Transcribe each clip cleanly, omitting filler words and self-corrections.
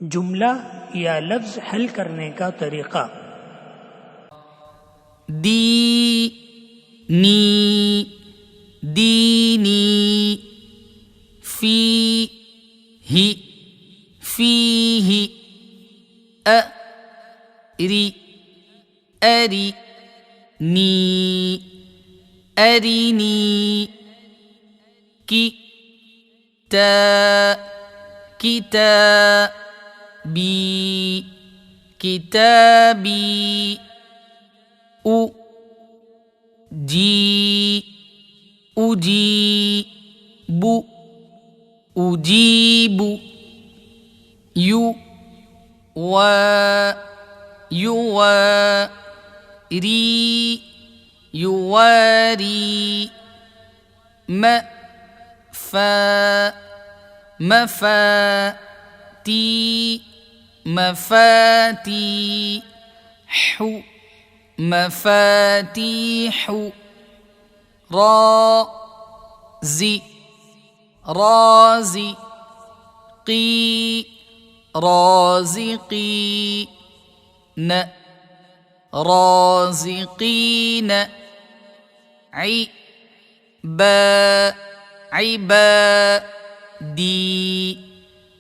जुमला या लफ्ज हल करने का तरीका। दी नी दीनी फी ही अरी अरी नी अरिनी की किताबी किताबी उजीबु उजीबु युवारी युवारी مفاتيح مفاتيح رازقين رازقين عبادي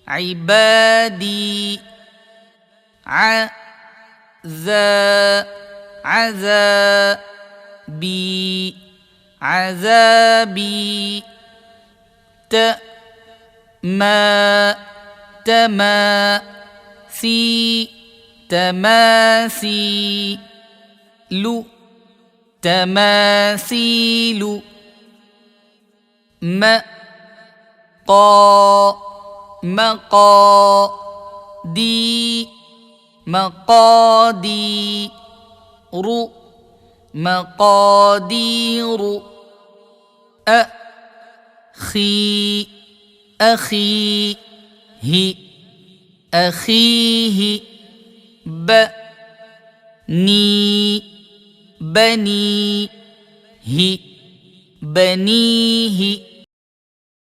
عبادي عذابي عذابي تماثيل مقادير أخيه بنيه